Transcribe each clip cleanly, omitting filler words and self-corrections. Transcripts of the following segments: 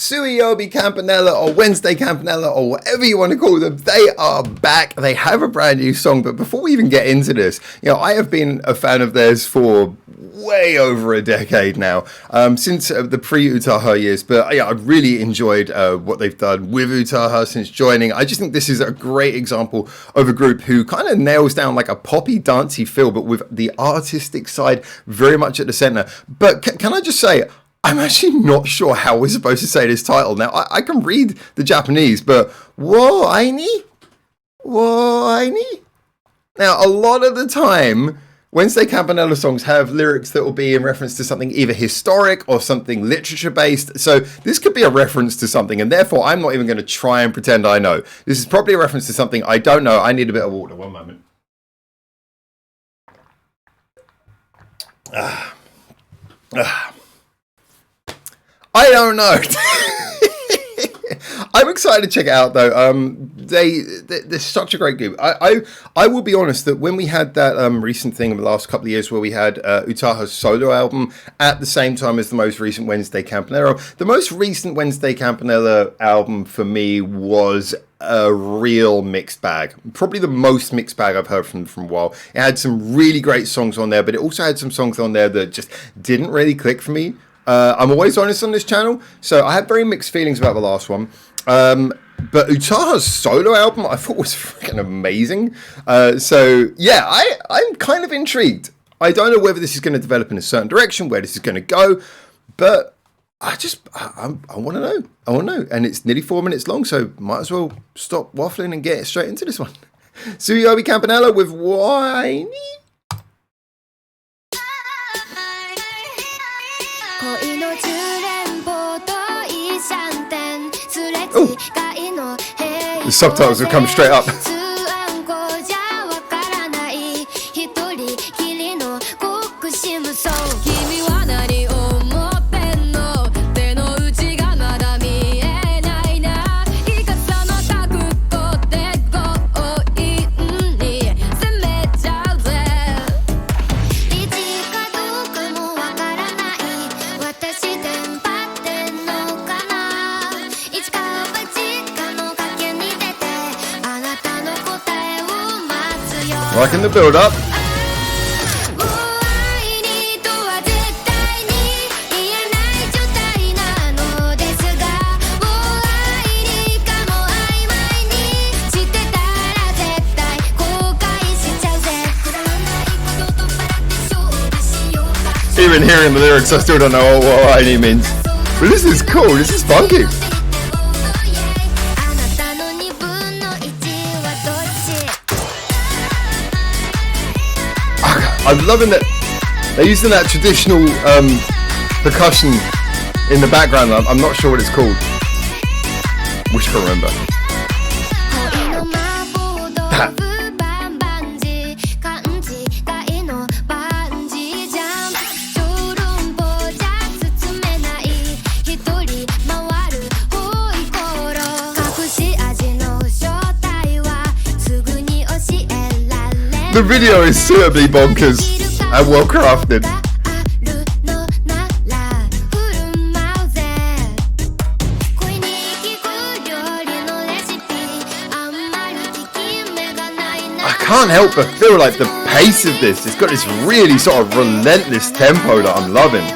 水曜日Campanella or Wednesday Campanella or whatever you want to call them, they are back. They have a brand new song, but before we even get into this, I have been a fan of theirs for way over a decade now, since the pre-Utaha years, but yeah, I've really enjoyed what they've done with Utaha since joining. I just think this is a great example of a group who kind of nails down like a poppy, dancey feel, but with the artistic side very much at the center. But can I just say, I'm actually not sure how we're supposed to say this title. Now, I can read the Japanese, but wō aini? Now, a lot of the time, Wednesday Campanella songs have lyrics that will be in reference to something either historic or something literature-based. So this could be a reference to something, and therefore I'm not even going to try and pretend I know. This is probably a reference to something I don't know. I need a bit of water. One moment. I don't know. I'm excited to check it out though. They're such a great group. I will be honest that when we had that recent thing in the last couple of years where we had Utaha's solo album at the same time as the most recent Wednesday Campanella, the most recent Wednesday Campanella album for me was a real mixed bag. Probably the most mixed bag I've heard from a while. It had some really great songs on there, but it also had some songs on there that just didn't really click for me. I'm always honest on this channel, so I had very mixed feelings about the last one. But Utaha's solo album I thought was freaking amazing. So yeah, I'm kind of intrigued. I don't know whether this is going to develop in a certain direction, where this is going to go, but I want to know. I want to know. And it's nearly 4 minutes long, so might as well stop waffling and get straight into this one.水曜日 Campanella with wō aini? Oh, the subtitles have come straight up. Liking the build up. Even hearing the lyrics, I still don't know what wō aini means. But this is cool, this is funky. I'm loving that they're using that traditional percussion in the background. I'm not sure what it's called. Wish I could remember. The video is suitably bonkers and well crafted. I can't help but feel like the pace of this, it's got this really sort of relentless tempo that I'm loving.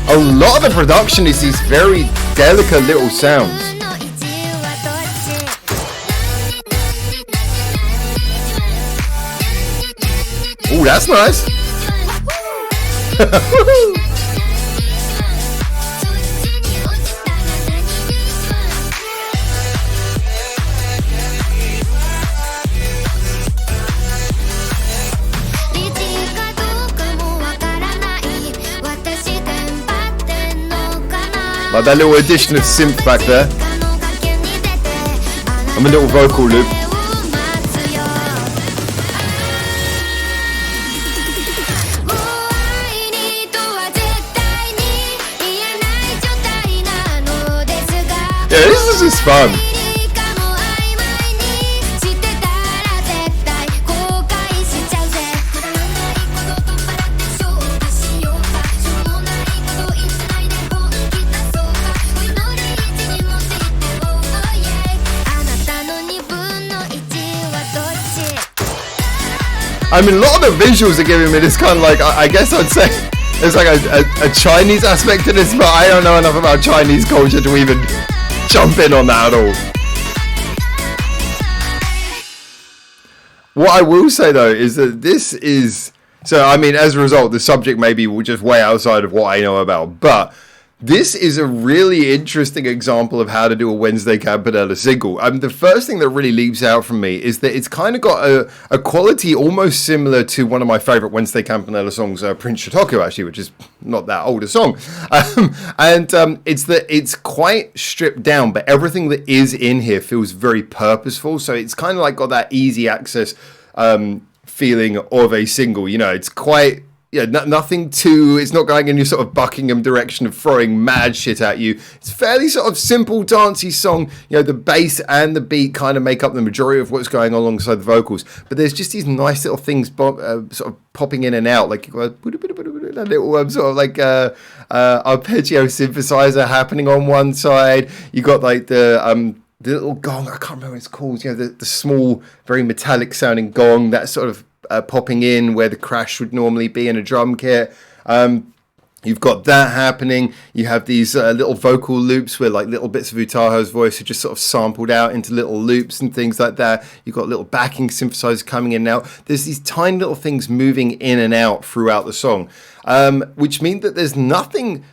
A lot of the production is these very delicate little sounds. Oh, that's nice. Like that little addition of synth back there. And a little vocal loop. fun. I mean, a lot of the visuals are giving me this kind of like, I guess I'd say there's like a Chinese aspect to this, but I don't know enough about Chinese culture to even jump in on that at all. What I will say though is that this is, so I mean, as a result, the subject maybe will just way outside of what I know about, but this is a really interesting example of how to do a Wednesday Campanella single. The first thing that really leaps out from me is that it's kind of got a quality almost similar to one of my favorite Wednesday Campanella songs, Prince Shotoku, actually, which is not that old a song. It's that it's quite stripped down, but everything that is in here feels very purposeful. So it's kind of like got that easy access feeling of a single. You know, it's quite... Yeah, nothing too, it's not going in your sort of Buckingham direction of throwing mad shit at you. It's fairly sort of simple, dancey song. You know, the bass and the beat kind of make up the majority of what's going on alongside the vocals. But there's just these nice little things sort of popping in and out. Like, that little sort of like arpeggio synthesizer happening on one side. You got like the little gong, I can't remember what it's called. You know, the small, very metallic sounding gong, that sort of popping in where the crash would normally be in a drum kit. You've got that happening. You have these little vocal loops where like little bits of Utaho's voice are just sort of sampled out into little loops and things like that. You've got little backing synthesizers coming in and out. There's these tiny little things moving in and out throughout the song, which mean that there's nothing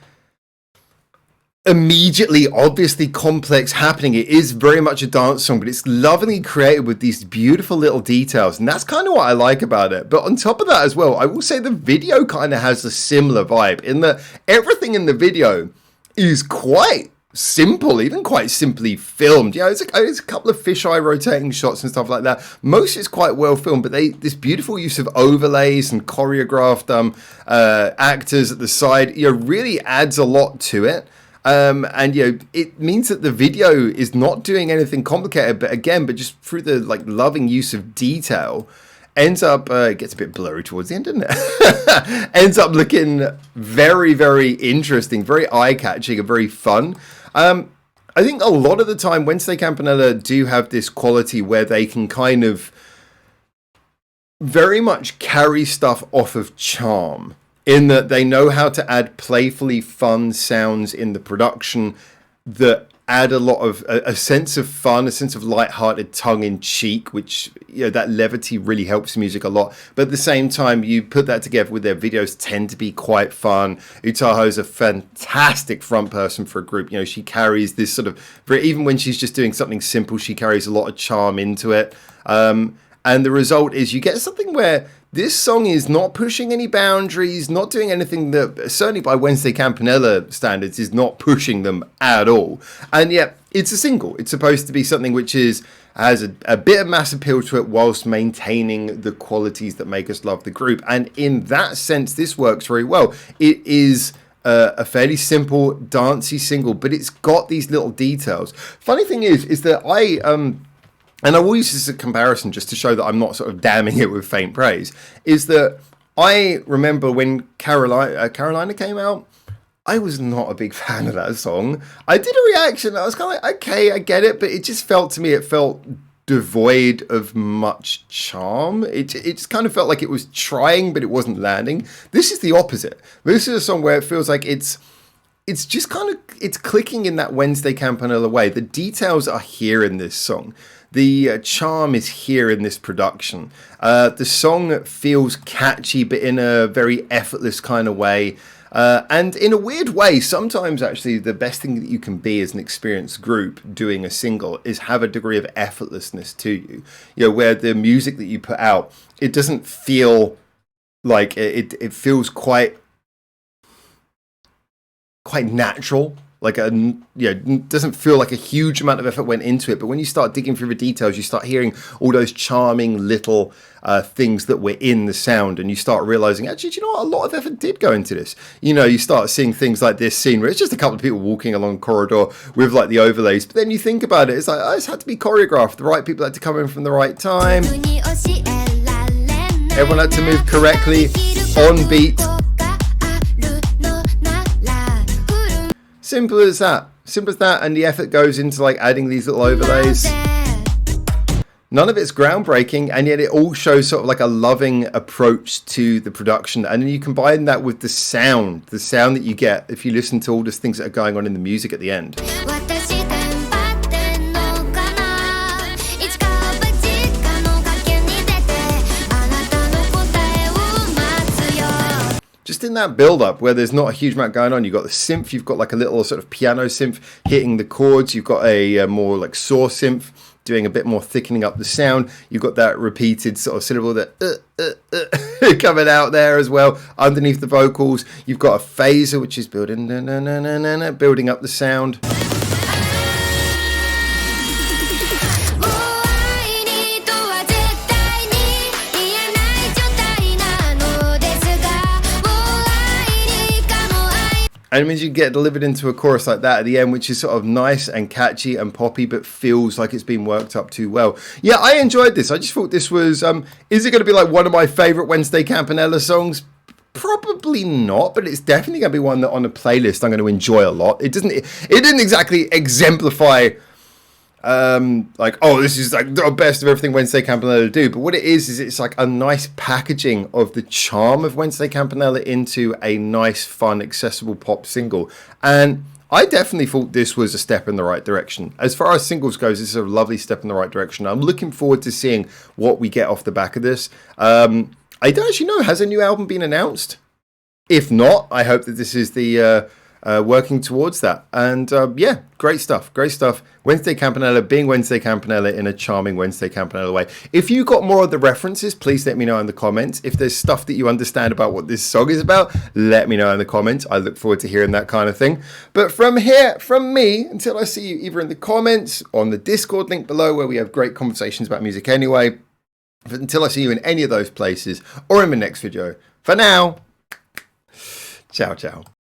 immediately obviously complex happening. It is very much a dance song, but it's lovingly created with these beautiful little details, and that's kind of what I like about it. But on top of that as well, I will say the video kind of has a similar vibe in that everything in the video is quite simple, even quite simply filmed. You know, it's a couple of fisheye rotating shots and stuff like that. Most is quite well filmed, but this beautiful use of overlays and choreographed actors at the side, you know, really adds a lot to it. And you know, it means that the video is not doing anything complicated, but just through the like loving use of detail, ends up it gets a bit blurry towards the end, doesn't it? Ends up looking very, very interesting, very eye-catching, and very fun. I think a lot of the time Wednesday Campanella do have this quality where they can kind of very much carry stuff off of charm, in that they know how to add playfully fun sounds in the production that add a lot of a sense of fun, a sense of light-hearted tongue-in-cheek, which, you know, that levity really helps music a lot. But at the same time, you put that together with their videos tend to be quite fun. Utaho's a fantastic front person for a group. You know, she carries this sort of even when she's just doing something simple, she carries a lot of charm into it. And the result is you get something where this song is not pushing any boundaries, not doing anything that, certainly by Wednesday Campanella standards, is not pushing them at all. And yet, it's a single. It's supposed to be something which has a bit of mass appeal to it whilst maintaining the qualities that make us love the group. And in that sense, this works very well. It is a fairly simple, dancey single, but it's got these little details. Funny thing is that and I will use this as a comparison just to show that I'm not sort of damning it with faint praise, is that I remember when Carolina came out, I was not a big fan of that song. I did a reaction, I was kind of like, okay, I get it, but it just felt to me, it felt devoid of much charm. It just kind of felt like it was trying, but it wasn't landing. This is the opposite. This is a song where it feels like it's just kind of, it's clicking in that Wednesday Campanella way. The details are here in this song. The charm is here in this production. The song feels catchy, but in a very effortless kind of way. And in a weird way, sometimes actually the best thing that you can be as an experienced group doing a single is have a degree of effortlessness to you. You know, where the music that you put out, it doesn't feel like it feels quite natural. like doesn't feel like a huge amount of effort went into it. But when you start digging through the details, you start hearing all those charming little things that were in the sound, and you start realizing, actually, do you know what? A lot of effort did go into this. You know, you start seeing things like this scene where it's just a couple of people walking along a corridor with like the overlays. But then you think about it, it's like, oh, this had to be choreographed. The right people had to come in from the right time. Everyone had to move correctly, on beat. Simple as that. Simple as that, and the effort goes into like adding these little overlays. None of it's groundbreaking, and yet it all shows sort of like a loving approach to the production. And then you combine that with the sound that you get if you listen to all these things that are going on in the music at the end. Just in that build-up where there's not a huge amount going on, you've got the synth, you've got like a little sort of piano synth hitting the chords, you've got a more like saw synth doing a bit more thickening up the sound, you've got that repeated sort of syllable that coming out there as well underneath the vocals, you've got a phaser which is building up the sound. And it means you get delivered into a chorus like that at the end, which is sort of nice and catchy and poppy, but feels like it's been worked up too well. Yeah, I enjoyed this. I just thought this was, is it going to be like one of my favorite Wednesday Campanella songs? Probably not, but it's definitely going to be one that on a playlist I'm going to enjoy a lot. It didn't exactly exemplify like, oh, this is like the best of everything Wednesday Campanella do, but what it is it's like a nice packaging of the charm of Wednesday Campanella into a nice, fun, accessible pop single. And I definitely thought this was a step in the right direction. As far as singles goes, this is a lovely step in the right direction. I'm looking forward to seeing what we get off the back of this. I don't actually know, has a new album been announced? If not, I hope that this is the working towards that. And yeah, great stuff. Wednesday Campanella being Wednesday Campanella in a charming Wednesday Campanella way. If you got more of the references, please let me know in the comments. If there's stuff that you understand about what this song is about, let me know in the comments. I look forward to hearing that kind of thing. But from here, from me, until I see you either in the comments, on the Discord link below where we have great conversations about music anyway, until I see you in any of those places or in the next video, for now, ciao.